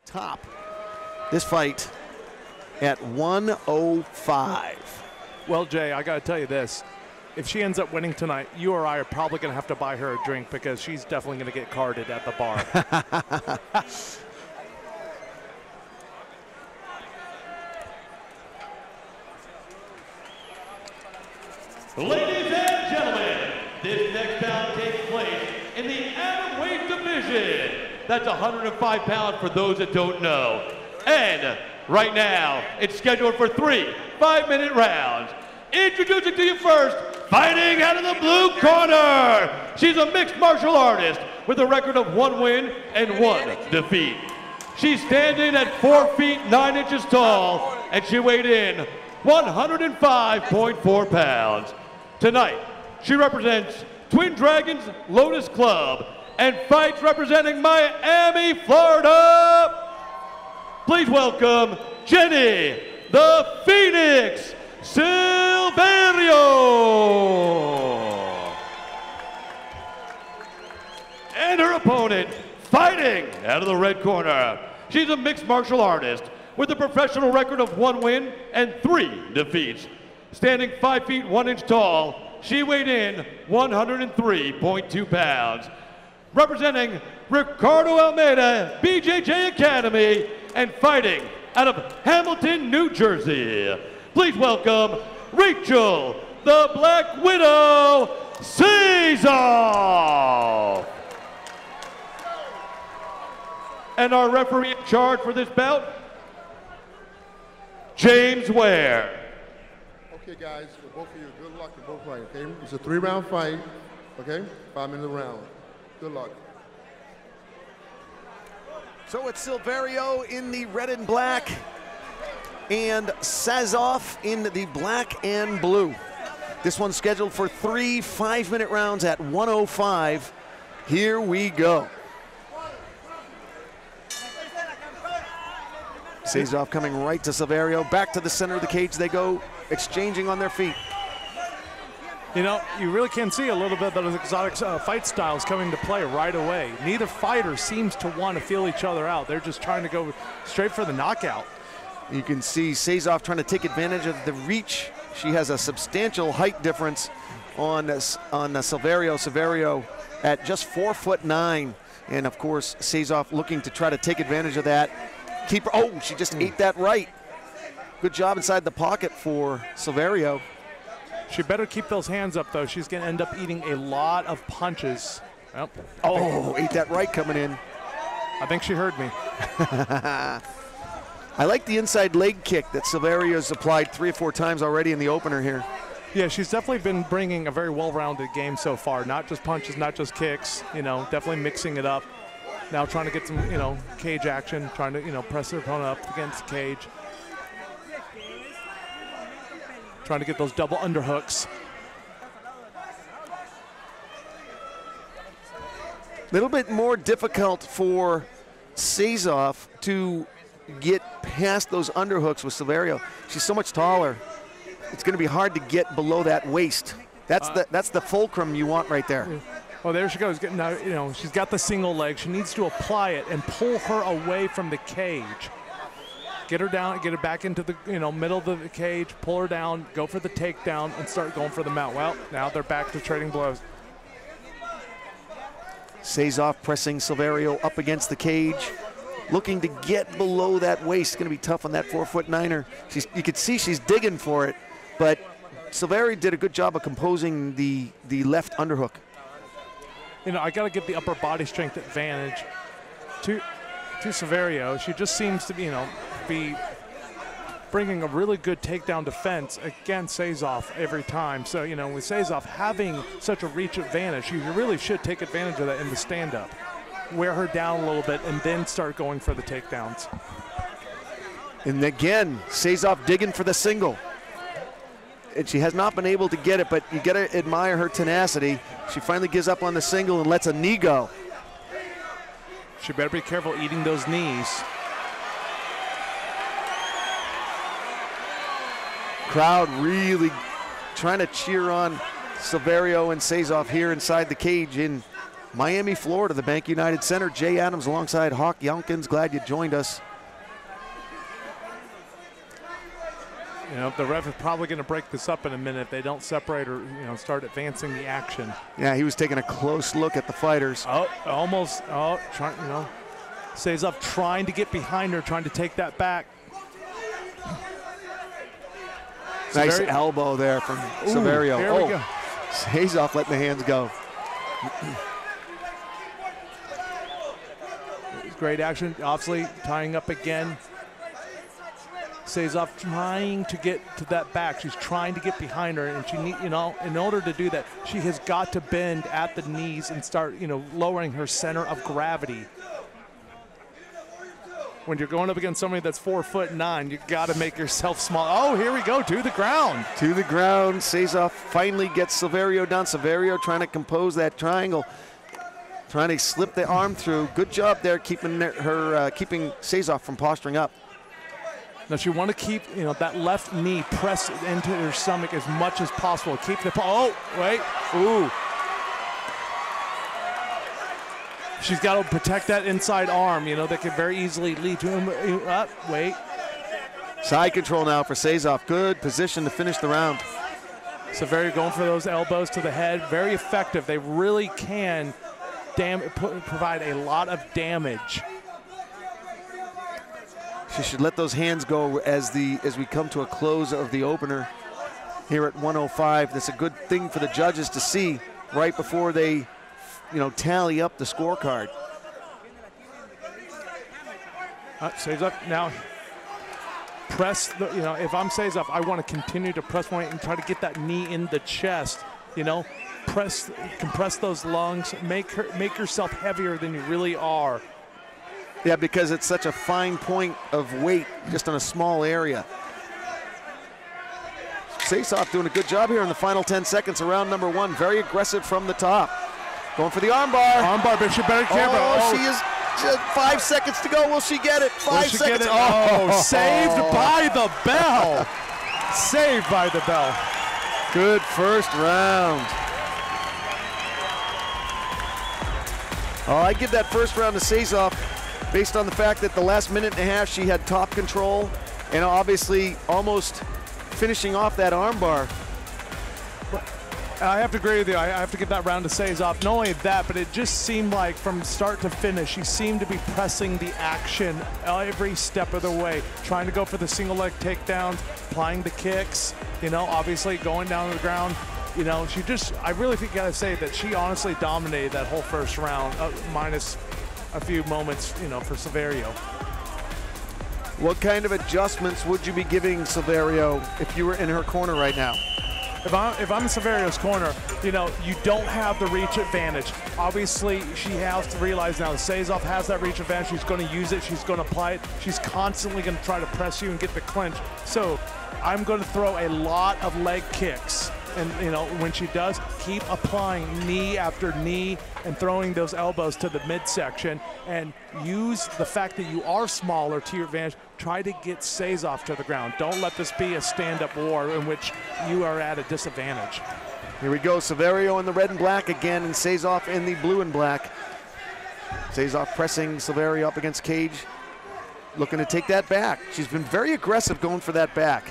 top this fight at 105. Well, Jay, I got to tell you this. If she ends up winning tonight, you or I are probably going to have to buy her a drink because she's definitely going to get carded at the bar. Ladies and gentlemen, this next bout takes place in the atomweight division. That's 105 pounds for those that don't know. And right now, it's scheduled for 3 5-minute rounds. Introducing to you first, fighting out of the blue corner. She's a mixed martial artist with a record of 1 win and 1 defeat. She's standing at 4 feet 9 inches tall, and she weighed in 105.4 pounds. Tonight, she represents Twin Dragons Lotus Club and fights representing Miami, Florida. Please welcome Jenny the Phoenix Silverio. And her opponent, fighting out of the red corner. She's a mixed martial artist with a professional record of 1 win and 3 defeats. Standing 5 feet 1 inch tall, she weighed in 103.2 pounds. Representing Ricardo Almeida, BJJ Academy, and fighting out of Hamilton, New Jersey. Please welcome Rachel, the Black Widow, Sazoff. And our referee in charge for this bout, James Ware. Okay, guys, for both of you, good luck in both fights, okay? It's a 3-round fight, okay? 5-minute round. Good luck. So it's Silverio in the red and black and Sazoff in the black and blue. This one's scheduled for 3 5-minute rounds at 105. Here we go. Sazoff coming right to Silverio. Back to the center of the cage they go, exchanging on their feet. You know, you really can see a little bit of those exotic fight styles coming to play right away. Neither fighter seems to want to feel each other out. They're just trying to go straight for the knockout. You can see Sazoff trying to take advantage of the reach. She has a substantial height difference on Silverio. Silverio at just 4'9", and of course Sazoff looking to try to take advantage of that. Keep her, oh, she just ate that right. Good job inside the pocket for Silverio. She better keep those hands up, though. She's going to end up eating a lot of punches. Well, oh, ate that right coming in. I think she heard me. I like the inside leg kick that Silverio's applied 3 or 4 times already in the opener here. Yeah, she's definitely been bringing a very well-rounded game so far. Not just punches, not just kicks. You know, definitely mixing it up. Now trying to get some, you know, cage action, trying to, you know, press her opponent up against the cage. Trying to get those double underhooks. A little bit more difficult for Sazoff to get past those underhooks with Silverio. She's so much taller. It's going to be hard to get below that waist. That's the fulcrum you want right there. Oh, there she goes. Now, you know, she's got the single leg. She needs to apply it and pull her away from the cage. Get her down, get her back into the, you know, middle of the cage, pull her down, go for the takedown, and start going for the mount. Well, now they're back to trading blows. Sazoff pressing Silverio up against the cage, looking to get below that waist. It's going to be tough on that 4'9"er. You could see she's digging for it, but Silverio did a good job of composing the left underhook. You know, I got to give the upper body strength advantage to Silverio. She just seems to be, you know, be bringing a really good takedown defense against Sazoff every time. So, you know, with Sazoff having such a reach advantage, you really should take advantage of that in the stand-up. Wear her down a little bit and then start going for the takedowns. And again, Sazoff digging for the single. And she has not been able to get it, but you got to admire her tenacity. She finally gives up on the single and lets a knee go. She better be careful eating those knees. Crowd really trying to cheer on Silverio and Sazoff here inside the cage in Miami, Florida, the Bank United Center. Jay Adams alongside Hawk Yonkins. Glad you joined us. You know, the ref is probably going to break this up in a minute if they don't separate or, start advancing the action. Yeah, he was taking a close look at the fighters. Oh, almost. Oh, Sazoff trying to get behind her, trying to take that back. Nice elbow there from Silverio. There we go. Sazoff letting the hands go. Great action. Obviously tying up again. Sazoff trying to get to that back. She's trying to get behind her, and she need, in order to do that, she has got to bend at the knees and start, lowering her center of gravity. When you're going up against somebody that's 4'9", you got to make yourself small. Oh, here we go, to the ground. To the ground. Sazoff finally gets Silverio down. Silverio trying to compose that triangle, trying to slip the arm through. Good job there, keeping keeping Sazoff from posturing up. Now you want to keep, that left knee pressed into her stomach as much as possible. Keep the, oh, wait, ooh. She's got to protect that inside arm, that could very easily lead to him. Wait. Side control now for Sazoff. Good position to finish the round. Silverio going for those elbows to the head. Very effective. They really can provide a lot of damage. She should let those hands go as we come to a close of the opener here at 105. That's a good thing for the judges to see right before they, tally up the scorecard. Sazoff now press the, if I'm Sazoff, I want to continue to press point and try to get that knee in the chest. Compress those lungs, make yourself heavier than you really are. Yeah, because it's such a fine point of weight just on a small area. Sazoff doing a good job here in the final 10 seconds of round number 1. Very aggressive from the top. Going for the armbar. Armbar, but she better careful. Oh, she is just 5 seconds to go. Will she get it? 5 seconds. Oh, saved by the bell. Saved by the bell. Good first round. I give that first round to Sazoff based on the fact that the last minute and a half she had top control and obviously almost finishing off that armbar. I have to agree with you. I have to give that round to Sazoff. Not only that, but it just seemed like from start to finish, she seemed to be pressing the action every step of the way, trying to go for the single leg takedowns, applying the kicks, obviously going down to the ground. I really think you gotta say that she honestly dominated that whole first round, minus a few moments, for Silverio. What kind of adjustments would you be giving Silverio if you were in her corner right now? If I'm in Silverio's corner, you don't have the reach advantage. Obviously, she has to realize now that Sazoff has that reach advantage. She's going to use it. She's going to apply it. She's constantly going to try to press you and get the clinch. So I'm going to throw a lot of leg kicks. And, when she does, keep applying knee after knee and throwing those elbows to the midsection, and use the fact that you are smaller to your advantage. Try to get Sazoff to the ground. Don't let this be a stand-up war in which you are at a disadvantage. Here we go. Silverio in the red and black again, and Sazoff in the blue and black. Sazoff pressing Silverio up against cage, looking to take that back. She's been very aggressive going for that back.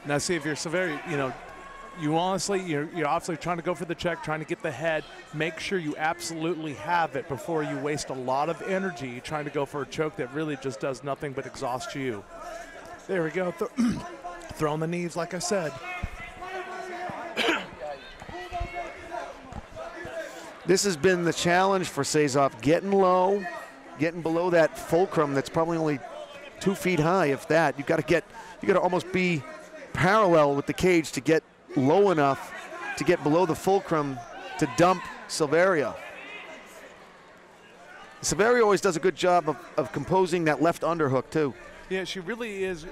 Now see, if you're Silverio, you're obviously trying to go for the check, trying to get the head. Make sure you absolutely have it before you waste a lot of energy trying to go for a choke that really just does nothing but exhaust you. There we go. Throwing the knees, like I said. This has been the challenge for Sazoff, getting low, getting below that fulcrum that's probably only 2 feet high, if that. You got to almost be parallel with the cage to get low enough to get below the fulcrum to dump Silverio. Silverio always does a good job of composing that left underhook too. Yeah, she really is,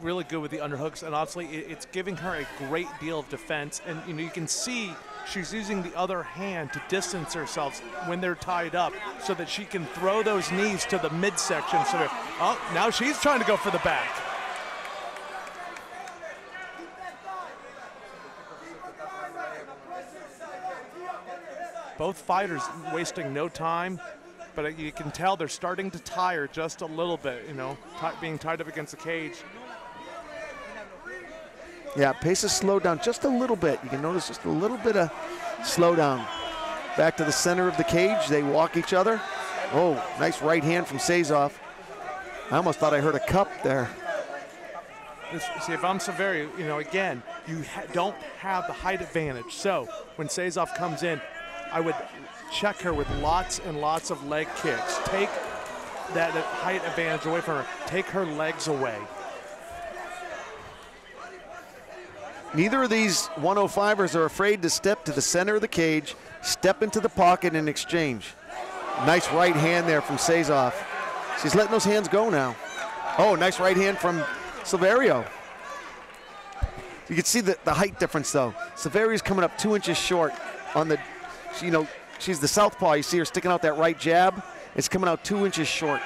really good with the underhooks, and obviously it's giving her a great deal of defense. And you can see she's using the other hand to distance herself when they're tied up, so that she can throw those knees to the midsection. Now she's trying to go for the back. Both fighters wasting no time, but you can tell they're starting to tire just a little bit, you know, being tied up against the cage. Yeah, pace has slowed down just a little bit. You can notice just a little bit of slowdown. Back to the center of the cage, they walk each other. Oh, nice right hand from Sazoff. I almost thought I heard a cup there. See, if I'm Silverio, you know, again, you don't have the height advantage. So when Sazoff comes in, I would check her with lots and lots of leg kicks. Take that height advantage away from her. Take her legs away. Neither of these 105ers are afraid to step to the center of the cage, step into the pocket and exchange. Nice right hand there from Sazoff. She's letting those hands go now. Oh, nice right hand from Silverio. You can see the height difference though. Silverio's coming up 2 inches short on the, you know, she's the southpaw. You see her sticking out that right jab. It's coming out 2 inches short.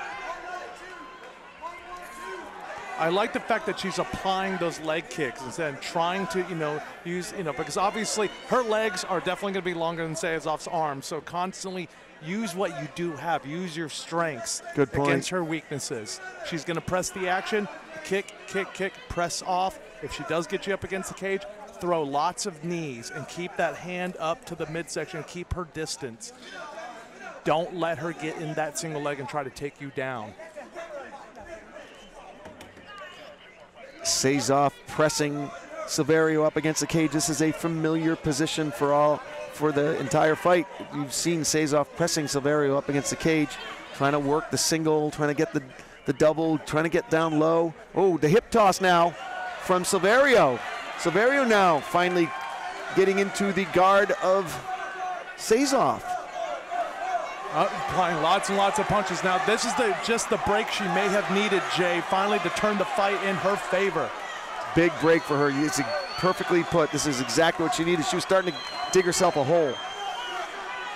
I like the fact that she's applying those leg kicks instead of trying to, you know, use, you know, because obviously her legs are definitely going to be longer than Sazoff's arms. So constantly use what you do have. Use your strengths against her weaknesses. She's going to press the action, kick, kick, kick, press off. If she does get you up against the cage, throw lots of knees and keep that hand up to the midsection. Keep her distance. Don't let her get in that single leg and try to take you down. Sazoff pressing Silverio up against the cage. This is a familiar position for the entire fight. You've seen Sazoff pressing Silverio up against the cage, trying to work the single, trying to get the double, trying to get down low. Oh, the hip toss now from Silverio. Silverio now finally getting into the guard of Sazoff. Applying lots and lots of punches. Now, this is just the break she may have needed, Jay, finally to turn the fight in her favor. Big break for her. It's perfectly put. This is exactly what she needed. She was starting to dig herself a hole.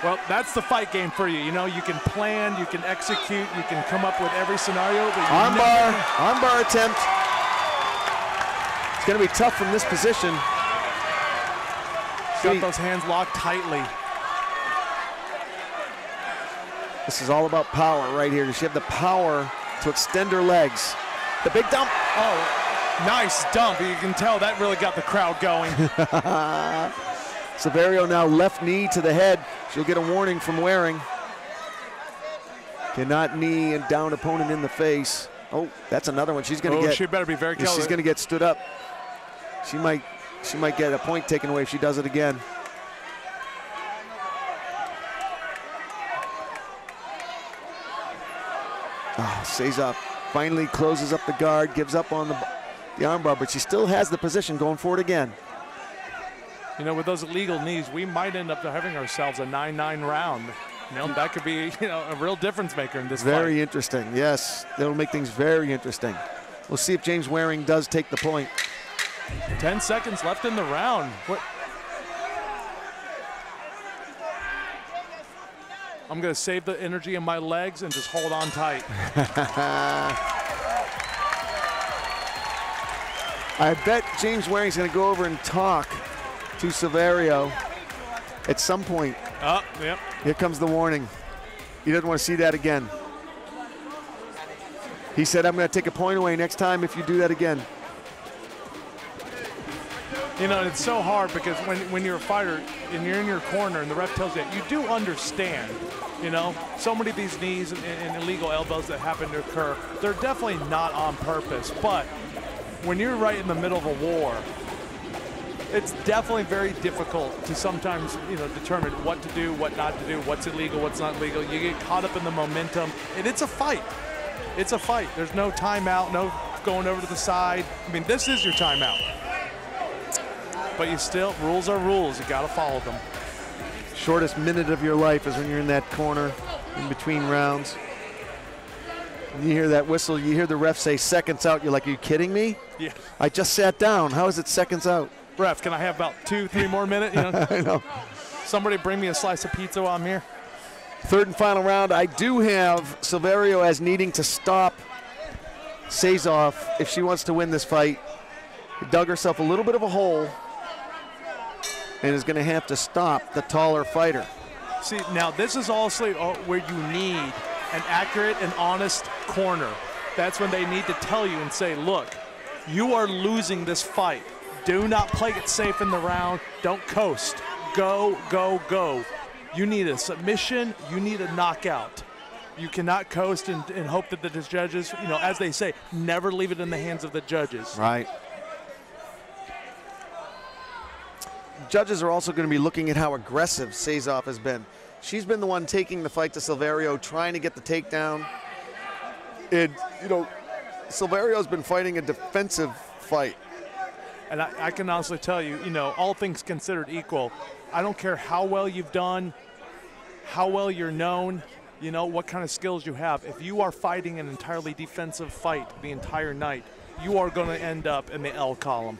Well, that's the fight game for you. You know, you can plan, you can execute, you can come up with every scenario. Armbar attempt. It's going to be tough from this position. Got those hands locked tightly. This is all about power right here. Does she have the power to extend her legs? The big dump. Oh, nice dump. You can tell that really got the crowd going. Silverio now left knee to the head. She'll get a warning from Waring. Cannot knee a down opponent in the face. Oh, that's another one. She's going to get. She better be very careful. She's going to get stood up. She might get a point taken away if she does it again. Oh, Sazoff finally closes up the guard, gives up on the armbar, but she still has the position going for it again. You know, with those illegal knees, we might end up having ourselves a 9-9 round. You know, that could be, you know, a real difference maker in this fight. Very interesting, yes. That'll make things very interesting. We'll see if James Waring does take the point. 10 seconds left in the round. I'm going to save the energy in my legs and just hold on tight. I bet James Waring's going to go over and talk to Silverio at some point. Oh, yep. Here comes the warning. He doesn't want to see that again. He said, I'm going to take a point away next time if you do that again. You know, it's so hard because when you're a fighter and you're in your corner and the ref tells you that, you do understand, you know, so many of these knees and illegal elbows that happen to occur, they're definitely not on purpose. But when you're right in the middle of a war, it's definitely very difficult to sometimes, you know, determine what to do, what not to do, what's illegal, what's not legal. You get caught up in the momentum, and it's a fight. It's a fight. There's no timeout, no going over to the side. I mean, this is your timeout. But you still, rules are rules. You got to follow them. Shortest minute of your life is when you're in that corner in between rounds. You hear that whistle, you hear the ref say seconds out. You're like, are you kidding me? Yeah. I just sat down. How is it seconds out? Ref, can I have about 2-3 more minutes? You know? I know. Somebody bring me a slice of pizza while I'm here. Third and final round. I do have Silverio as needing to stop Sazoff if she wants to win this fight. She dug herself a little bit of a hole and is going to have to stop the taller fighter. See, now this is also where you need an accurate and honest corner. That's when they need to tell you and say, look, you are losing this fight. Do not play it safe in the round. Don't coast. Go, go, go. You need a submission. You need a knockout. You cannot coast and hope that the judges, you know, as they say, never leave it in the hands of the judges. Right. Judges are also going to be looking at how aggressive Sazoff has been. She's been the one taking the fight to Silverio, trying to get the takedown. And, you know, Silverio's been fighting a defensive fight. And I can honestly tell you, you know, all things considered equal, I don't care how well you've done, how well you're known, you know, what kind of skills you have. If you are fighting an entirely defensive fight the entire night, you are going to end up in the L column.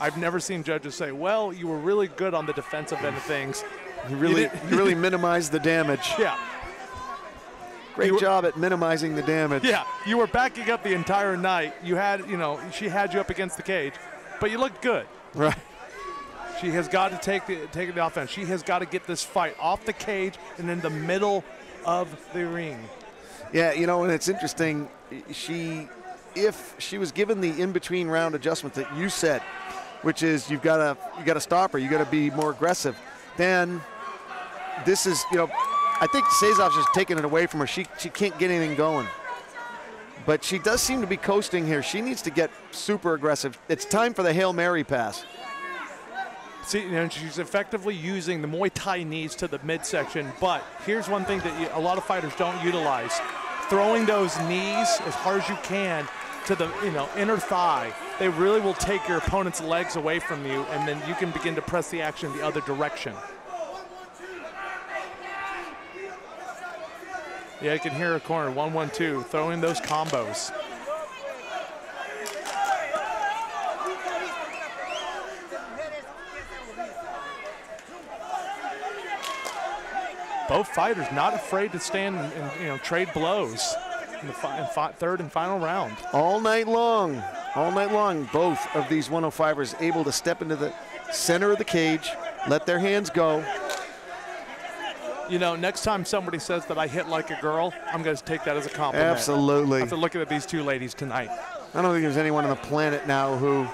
I've never seen judges say, well, you were really good on the defensive end of things. You really minimized the damage. Yeah. Great job at minimizing the damage. Yeah, you were backing up the entire night. You had, you know, she had you up against the cage, but you looked good. Right. She has got to take the offense. She has got to get this fight off the cage and in the middle of the ring. Yeah, you know, and it's interesting. If she was given the in-between round adjustment that you said, which is you got to stop her, you got to be more aggressive, then this is, you know, I think Sazoff's just taking it away from her. She can't get anything going. But she does seem to be coasting here. She needs to get super aggressive. It's time for the Hail Mary pass. See, you know, she's effectively using the Muay Thai knees to the midsection, but here's one thing that a lot of fighters don't utilize. Throwing those knees as hard as you can to the, you know, inner thigh. They really will take your opponent's legs away from you, and then you can begin to press the action the other direction. Yeah, you can hear a corner, 1-1-2, throwing those combos. Both fighters not afraid to stand and you know, trade blows in the third and final round. All night long, both of these 105ers able to step into the center of the cage, let their hands go. You know, next time somebody says that I hit like a girl, I'm going to take that as a compliment. Absolutely. After looking at these two ladies tonight. I don't think there's anyone on the planet now who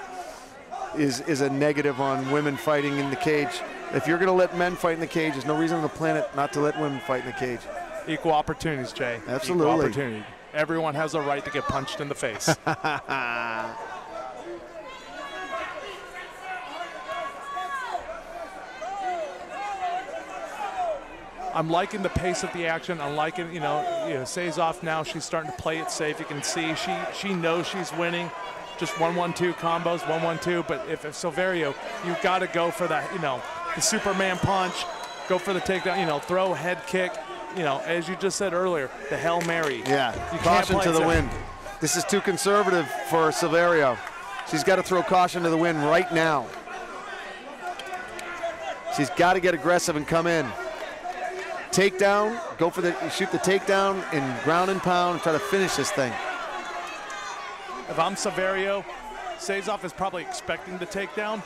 is a negative on women fighting in the cage. If you're going to let men fight in the cage, there's no reason on the planet not to let women fight in the cage. Equal opportunities, Jay. Absolutely. Equal opportunity. Everyone has a right to get punched in the face. I'm liking the pace of the action. I'm liking, you know, Sazoff now, she's starting to play it safe. You can see she knows she's winning. Just 1-1-2 combos, 1-1-2. But if Silverio, you've got to go for that, you know, the Superman punch, go for the takedown, you know, throw, head kick, you know, as you just said earlier, the Hail Mary. Yeah, caution to the wind. This is too conservative for Silverio. She's got to throw caution to the wind right now. She's got to get aggressive and come in. Takedown, go for shoot the takedown and ground and pound and try to finish this thing. If I'm Silverio, Sazoff is probably expecting the takedown.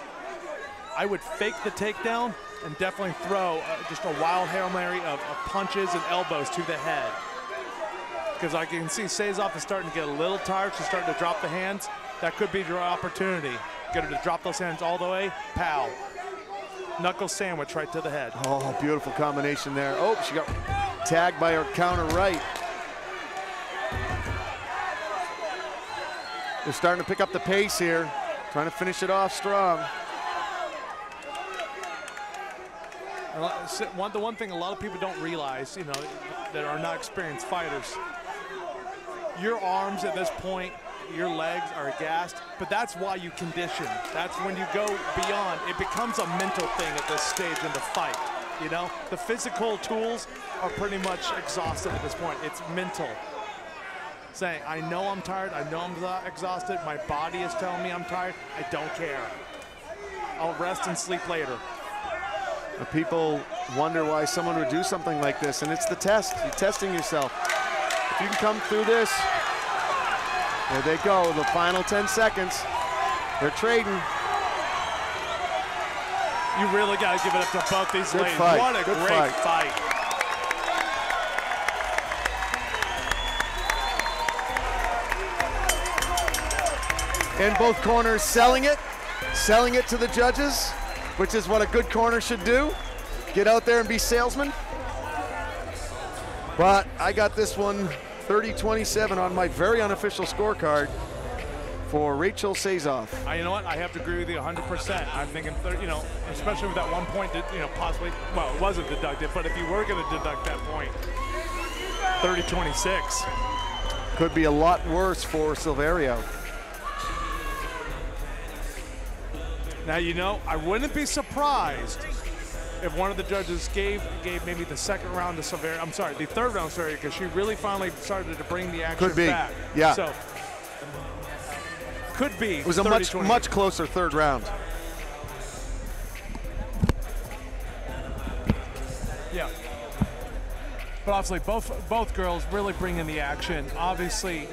I would fake the takedown and definitely throw just a wild Hail Mary of punches and elbows to the head. Because I can see Sazoff is starting to get a little tired. She's starting to drop the hands. That could be your opportunity. Get her to drop those hands all the way. Pow. Knuckle sandwich right to the head. Oh, beautiful combination there. Oh, she got tagged by her counter right. They're starting to pick up the pace here, trying to finish it off strong. The one thing a lot of people don't realize, you know, that are not experienced fighters, your arms at this point, your legs are gassed, but that's why you condition. That's when you go beyond. It becomes a mental thing at this stage in the fight, you know? The physical tools are pretty much exhausted at this point. It's mental. Saying, I know I'm tired, I know I'm exhausted, my body is telling me I'm tired, I don't care. I'll rest and sleep later. People wonder why someone would do something like this, and it's the test. You're testing yourself. If you can come through this, there they go, the final 10 seconds. They're trading. You really got to give it up to both these ladies. Fight. What a great fight. in both corners, selling it to the judges, which is what a good corner should do. Get out there and be salesmen. But I got this one 30-27 on my very unofficial scorecard for Rachel Sazoff. You know what? I have to agree with you 100%. I'm thinking, especially with that 1 point that, possibly, well, it wasn't deducted, but if you were going to deduct that point, 30-26. Could be a lot worse for Silverio. Now, I wouldn't be surprised if one of the judges gave maybe the second round to Silverio. I'm sorry, the third round to Silverio, because she really finally started to bring the action Could be. back. Yeah. So, could be. It was a much closer third round. Yeah. But obviously, both girls really bringing the action. Obviously,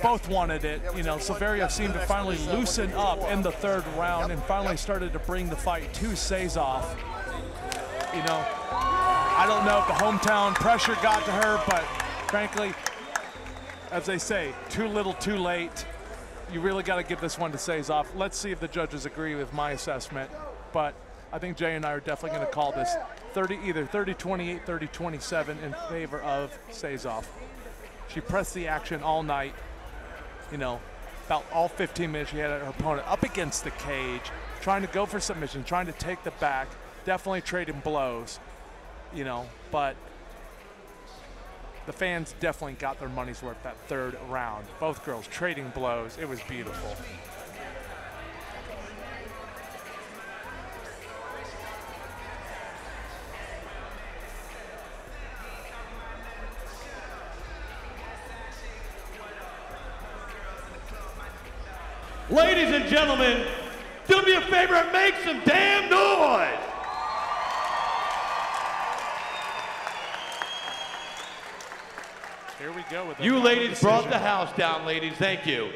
both wanted it. Silverio seemed to finally loosen up in the third round and finally started to bring the fight to Sazoff. I don't know if the hometown pressure got to her, but frankly, as they say, too little, too late. You really got to give this one to Sazoff. Let's see if the judges agree with my assessment. But I think Jay and I are definitely going to call this either 30-28, 30-27 in favor of Sazoff. She pressed the action all night. About all 15 minutes she had her opponent up against the cage, trying to go for submission, trying to take the back, definitely trading blows, but the fans definitely got their money's worth that third round. Both girls trading blows. It was beautiful. Ladies and gentlemen, do me a favor and make some damn noise. Here we go with you ladies brought the house down, ladies. Thank you.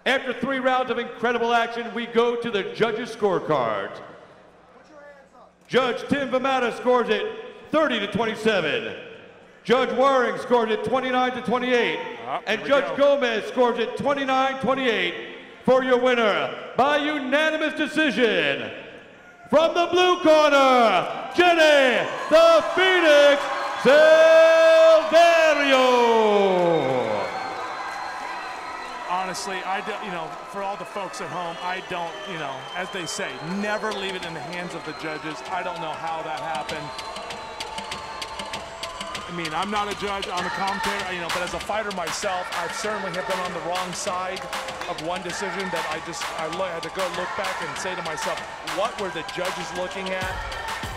After 3 rounds of incredible action, we go to the judges' scorecards. Judge Tim Vamata scores it 30-27. Judge Waring scores it 29-28. And Judge Gomez scores it 29-28 for your winner by unanimous decision. From the blue corner, Jenny the Phoenix Silverio. Honestly, for all the folks at home, I don't, as they say, never leave it in the hands of the judges. I don't know how that happened. I'm not a judge, I'm a commentator, but as a fighter myself, I certainly have been on the wrong side of one decision that I had to go look back and say to myself, what were the judges looking at?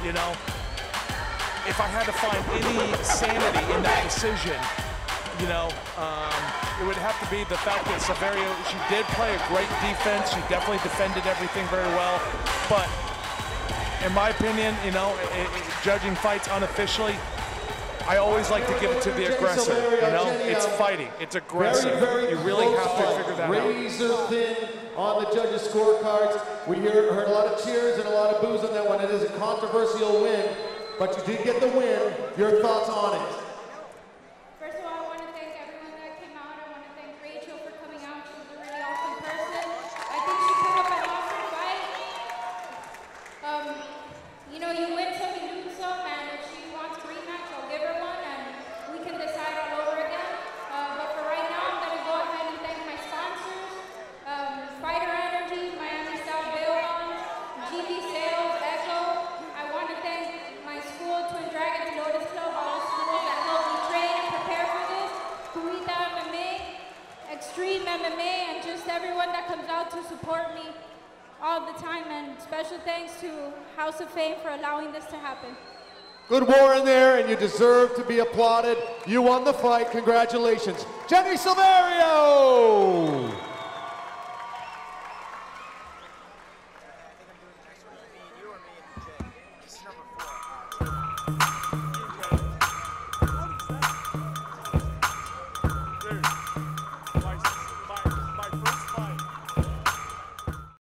If I had to find any sanity in that decision, it would have to be the fact that Silverio, she did play a great defense. She definitely defended everything very well. But in my opinion, judging fights unofficially, I always like to give it to the aggressor. It's fighting, it's aggressive. You really have to figure that out. Razor thin on the judges' scorecards. We heard a lot of cheers and a lot of boos on that one. It is a controversial win, but you did get the win. Your thoughts on it? First of all, I want to thank everyone that came out. I want to thank Rachel for coming out. She was a really awesome person. I think she put up an awesome fight. You win some, you lose some, and if she wants a rematch, I'll give her one, and we can decide all over again. But for right now, I'm going to go ahead and thank my sponsors, Fighter Energy, Miami Style Bail Bonds, GV Sales, Echo. I want to thank my school, Twin Dragons Lotus Club, all the schools that helped me train and prepare for this, Purita MMA, Extreme MMA, and just everyone that comes out to support me all the time, and special thanks to House of Fame for allowing this to happen. Good war in there, and you deserve to be applauded. You won the fight. Congratulations. Jenny Silverio! Number 4.